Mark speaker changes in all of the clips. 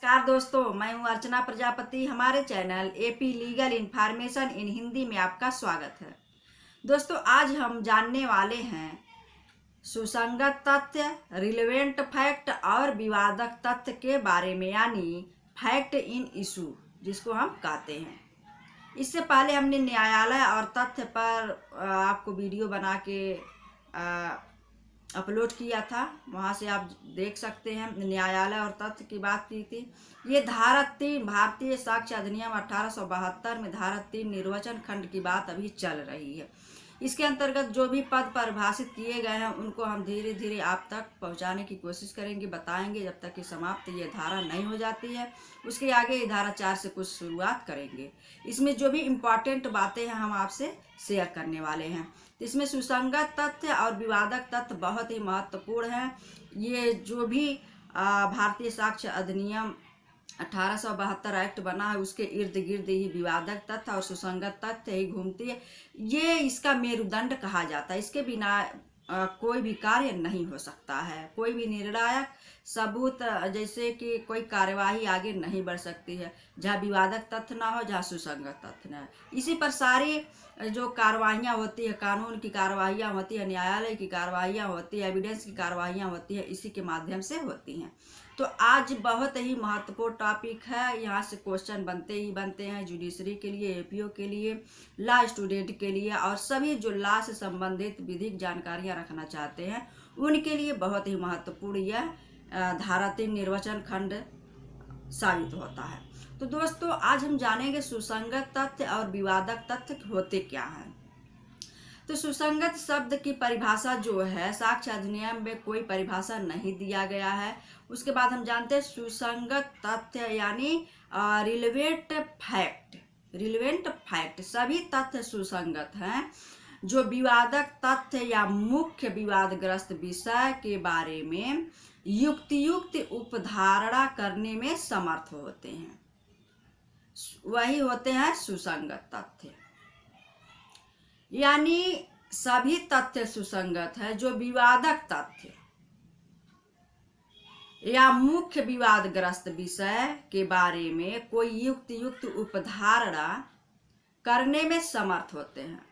Speaker 1: नमस्कार दोस्तों, मैं हूं अर्चना प्रजापति। हमारे channel AP legal information in Hindi में आपका स्वागत है। दोस्तों, आज हम जानने वाले हैं सुसंगत तथ्य, रिलेवेंट फैक्ट और विवादक तथ्य के बारे में, यानी फैक्ट इन इशू जिसको हम कहते हैं। इससे पहले हमने न्यायालय और तथ्य पर आपको वीडियो बना के अपलोड किया था, वहाँ से आप देख सकते हैं। न्यायालय और तथ्य की बात की थी। ये धारा 3 भारतीय साक्ष्य अधिनियम 1872 में धारा 3 निर्वचन खंड की बात अभी चल रही है। इसके अंतर्गत जो भी पद परिभाषित किए गए हैं उनको हम धीरे धीरे आप तक पहुंचाने की कोशिश करेंगे, बताएंगे, जब तक कि समाप्त ये धारा नहीं हो जाती है। उसके आगे ये धारा 4 से कुछ शुरुआत करेंगे। इसमें जो भी इम्पॉर्टेंट बातें हैं हम आपसे शेयर करने वाले हैं। इसमें सुसंगत तथ्य और विवादक तथ्य बहुत ही महत्वपूर्ण हैं। ये जो भी भारतीय साक्ष्य अधिनियम 1872 एक्ट बना है उसके इर्द गिर्द ही विवादक तथ्य और सुसंगत तथ्य ही घूमती है। ये इसका मेरुदंड कहा जाता है। इसके बिना कोई भी कार्य नहीं हो सकता है। कोई भी निर्णायक सबूत जैसे कि कोई कार्यवाही आगे नहीं बढ़ सकती है जहाँ विवादक तथ्य ना हो, जहाँ सुसंगत तथ्य ना हो। इसी पर सारी जो कार्रवाइयाँ होती है, कानून की कार्रवाइयाँ होती है, न्यायालय की कार्रवाइयाँ होती है, एविडेंस की कार्रवाइयाँ होती है, इसी के माध्यम से होती हैं। तो आज बहुत ही महत्वपूर्ण टॉपिक है। यहाँ से क्वेश्चन बनते ही बनते हैं जुडिशरी के लिए, एपीओ के लिए, लॉ स्टूडेंट के लिए और सभी जो लॉ से संबंधित विधिक जानकारियाँ रखना चाहते हैं उनके लिए बहुत ही महत्वपूर्ण यह धारा 3 निर्वचन खंड साबित होता है। तो दोस्तों, आज हम जानेंगे सुसंगत तथ्य और विवादक तथ्य होते क्या हैं। तो सुसंगत शब्द की परिभाषा जो है, साक्ष्य अधिनियम में कोई परिभाषा नहीं दिया गया है। उसके बाद हम जानते हैं सुसंगत तथ्य यानी रिलेवेंट फैक्ट। रिलेवेंट फैक्ट सभी तथ्य सुसंगत हैं जो विवादक तथ्य या मुख्य विवादग्रस्त विषय के बारे में युक्तियुक्त उपधारणा करने में समर्थ होते हैं, वही होते हैं सुसंगत तथ्य। यानी सभी तथ्य सुसंगत है जो विवादक तथ्य या मुख्य विवादग्रस्त विषय के बारे में कोई युक्त उपधारणा करने में समर्थ होते हैं।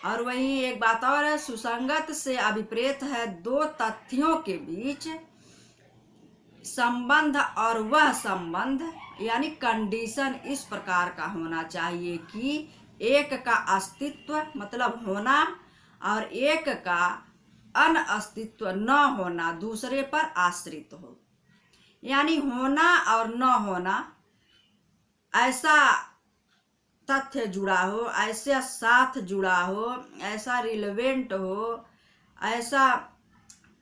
Speaker 1: और वहीं एक बात और है, सुसंगत से अभिप्रेत है दो तथ्यों के बीच संबंध और वह संबंध यानी कंडीशन इस प्रकार का होना चाहिए कि एक का अस्तित्व मतलब होना और एक का अनअस्तित्व न होना दूसरे पर आश्रित हो। यानी होना और न होना ऐसा तथ्य जुड़ा हो, ऐसा साथ जुड़ा हो, ऐसा रिलेवेंट हो, ऐसा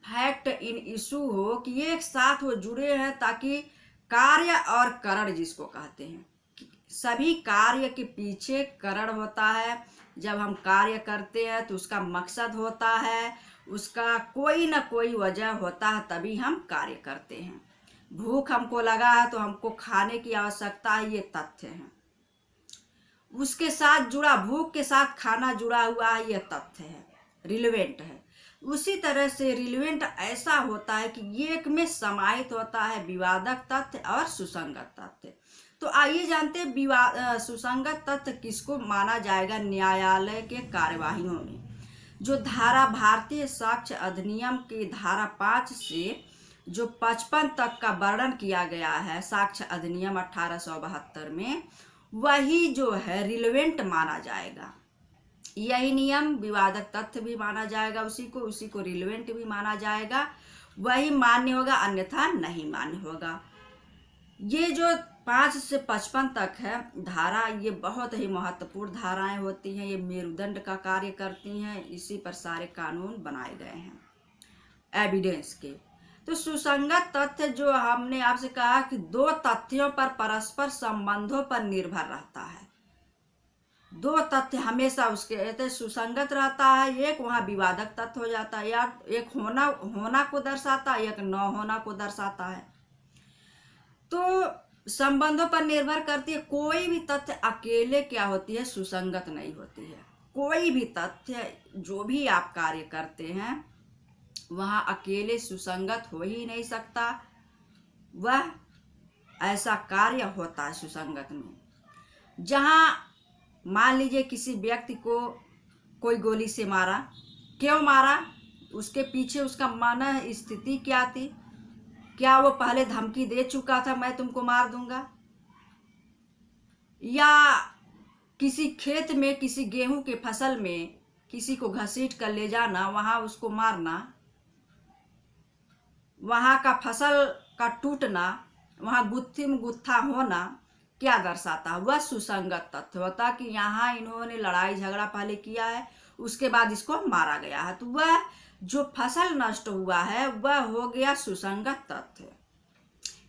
Speaker 1: फैक्ट इन इशू हो कि ये एक साथ वो जुड़े हैं, ताकि कार्य और कारण जिसको कहते हैं, सभी कार्य के पीछे कारण होता है। जब हम कार्य करते हैं तो उसका मकसद होता है, उसका कोई ना कोई वजह होता है, तभी हम कार्य करते हैं। भूख हमको लगा है तो हमको खाने की आवश्यकता है, ये तथ्य है। उसके साथ जुड़ा, भूख के साथ खाना जुड़ा हुआ है, ये तथ्य है, रिलेवेंट है। उसी तरह से रिलेवेंट ऐसा होता है कि एक में समाहित होता है विवादक तथ्य और सुसंगत तथ्य। तो आइए जानते हैं सुसंगत तथ्य किसको माना जाएगा न्यायालय के कार्यवाहियों में। जो धारा भारतीय साक्ष्य अधिनियम की धारा 5 से जो 55 तक का वर्णन किया गया है साक्ष्य अधिनियम 1872 में, वही जो है रिलेवेंट माना जाएगा। यही नियम विवादक तथ्य भी माना जाएगा, उसी को रिलेवेंट भी माना जाएगा। वही मान्य होगा, अन्यथा नहीं मान्य होगा। ये जो 5 से 55 तक है धारा, ये बहुत ही महत्वपूर्ण धाराएं होती हैं। ये मेरुदंड का कार्य करती हैं। इसी पर सारे कानून बनाए गए हैं एविडेंस के। तो सुसंगत तथ्य जो हमने आपसे कहा कि दो तथ्यों पर परस्पर संबंधों पर निर्भर रहता है। दो तथ्य हमेशा उसके सुसंगत रहता है। एक वहाँ विवादक तथ्य हो जाता है, या एक होना को दर्शाता है, एक न होना को दर्शाता है। तो संबंधों पर निर्भर करती है। कोई भी तथ्य अकेले क्या होती है, सुसंगत नहीं होती है। कोई भी तथ्य जो भी आप कार्य करते हैं वहाँ अकेले सुसंगत हो ही नहीं सकता। वह ऐसा कार्य होता है सुसंगत में। जहाँ मान लीजिए किसी व्यक्ति को कोई गोली से मारा, क्यों मारा, उसके पीछे उसका मन स्थिति क्या थी? क्या वो पहले धमकी दे चुका था मैं तुमको मार दूंगा? या किसी खेत में किसी गेहूं के फसल में किसी को घसीट कर ले जाना, वहां उसको मारना, वहां का फसल का टूटना, वहां गुत्थी में गुत्था होना क्या दर्शाता? वह सुसंगत तथ्य होता कि यहाँ इन्होंने लड़ाई झगड़ा पहले किया है, उसके बाद इसको मारा गया है। तो वह जो फसल नष्ट हुआ है वह हो गया सुसंगत तथ्य।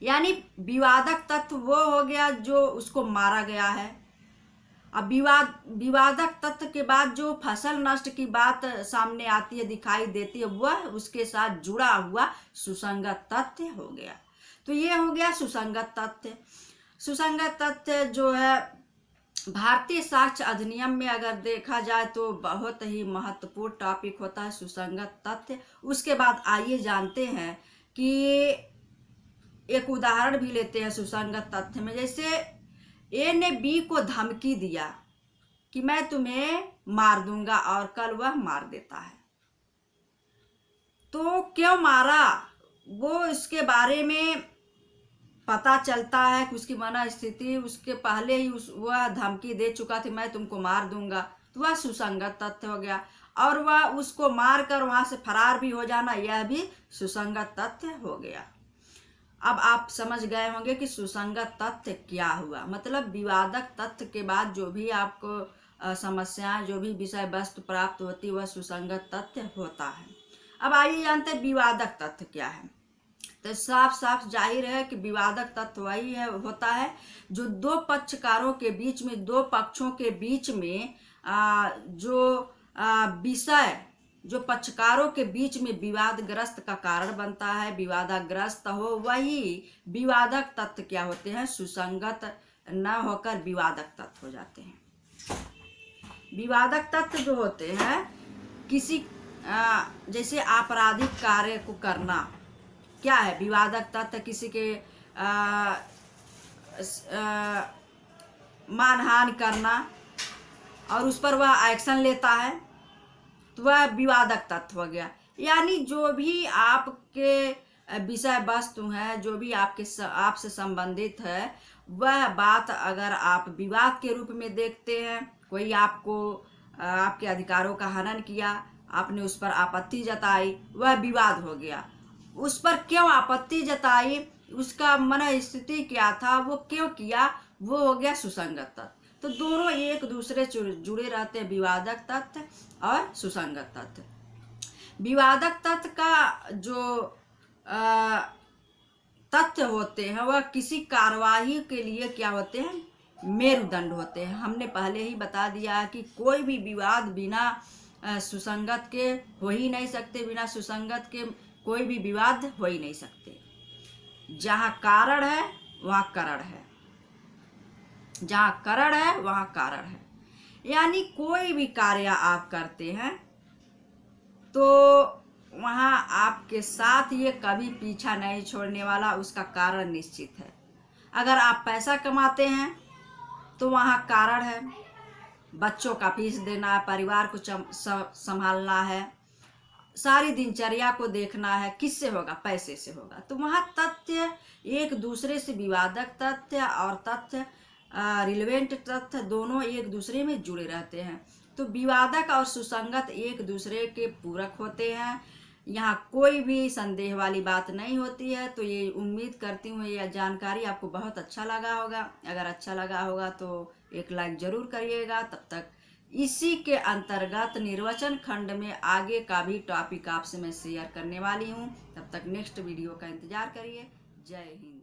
Speaker 1: यानी विवादक तत्व वो हो गया जो उसको मारा गया है। अब विवादक तत्व के बाद जो फसल नष्ट की बात सामने आती है, दिखाई देती है, वह उसके साथ जुड़ा हुआ सुसंगत तथ्य हो गया। तो ये हो गया सुसंगत तथ्य। सुसंगत तथ्य जो है भारतीय साक्ष्य अधिनियम में अगर देखा जाए तो बहुत ही महत्वपूर्ण टॉपिक होता है सुसंगत तथ्य। उसके बाद आइए जानते हैं कि एक उदाहरण भी लेते हैं सुसंगत तथ्य में। जैसे ए ने बी को धमकी दिया कि मैं तुम्हें मार दूंगा, और कल वह मार देता है। तो क्यों मारा, वो इसके बारे में पता चलता है कि उसकी मन स्थिति उसके पहले ही वह धमकी दे चुका था मैं तुमको मार दूंगा, तो वह सुसंगत तथ्य हो गया। और वह उसको मार कर वहां से फरार भी हो जाना, यह भी सुसंगत तथ्य हो गया। अब आप समझ गए होंगे कि सुसंगत तथ्य क्या हुआ। मतलब विवादक तथ्य के बाद जो भी आपको समस्याएं, जो भी विषय वस्तु प्राप्त होती, वह सुसंगत तथ्य होता है। अब आइए जानते हैं विवादक तथ्य क्या है। तो साफ साफ जाहिर है कि विवादक तत्व वही है होता है जो दो पक्षकारों के बीच में, दो पक्षों के बीच में जो विषय जो पक्षकारों के बीच में विवादग्रस्त का कारण बनता है, विवादग्रस्त हो, वही विवादक तत्व क्या होते हैं, सुसंगत न होकर विवादक तत्व हो जाते हैं। विवादक तत्व जो होते हैं किसी जैसे आपराधिक कार्य को करना क्या है विवादक तत्व, किसी के मानहानि करना और उस पर वह एक्शन लेता है, तो वह विवादक तत्व हो गया। यानी जो भी आपके विषय वस्तु हैं, जो भी आपसे संबंधित है, वह बात अगर आप विवाद के रूप में देखते हैं, कोई आपको आपके अधिकारों का हनन किया, आपने उस पर आपत्ति जताई, वह विवाद हो गया। उस पर क्यों आपत्ति जताई, उसका मन स्थिति क्या था, वो क्यों किया, वो हो गया सुसंगत तत्व। तो दोनों एक दूसरे जुड़े रहते हैं, विवादक तत्व और सुसंगत तत्व। विवादक तत्व का जो तथ्य होते हैं वह किसी कार्यवाही के लिए क्या होते हैं, मेरुदंड होते हैं। हमने पहले ही बता दिया है कि कोई भी विवाद बिना सुसंगत के हो ही नहीं सकते, बिना सुसंगत के कोई भी विवाद हो ही नहीं सकते। जहाँ कारण है वहाँ करण है, जहाँ करण है वहाँ कारण है। यानी कोई भी कार्य आप करते हैं तो वहाँ आपके साथ ये कभी पीछा नहीं छोड़ने वाला, उसका कारण निश्चित है। अगर आप पैसा कमाते हैं तो वहाँ कारण है, बच्चों का फीस देना है, परिवार को संभालना है, सारी दिनचर्या को देखना है, किससे होगा, पैसे से होगा। तो वहाँ तथ्य एक दूसरे से, विवादक तथ्य और तथ्य रिलेवेंट तथ्य दोनों एक दूसरे में जुड़े रहते हैं। तो विवादक और सुसंगत एक दूसरे के पूरक होते हैं, यहाँ कोई भी संदेह वाली बात नहीं होती है। तो ये उम्मीद करती हूँ यह जानकारी आपको बहुत अच्छा लगा होगा। अगर अच्छा लगा होगा तो एक लाइक जरूर करिएगा। तब तक इसी के अंतर्गत निर्वचन खंड में आगे का भी टॉपिक आपसे मैं शेयर करने वाली हूँ। तब तक नेक्स्ट वीडियो का इंतजार करिए। जय हिंद।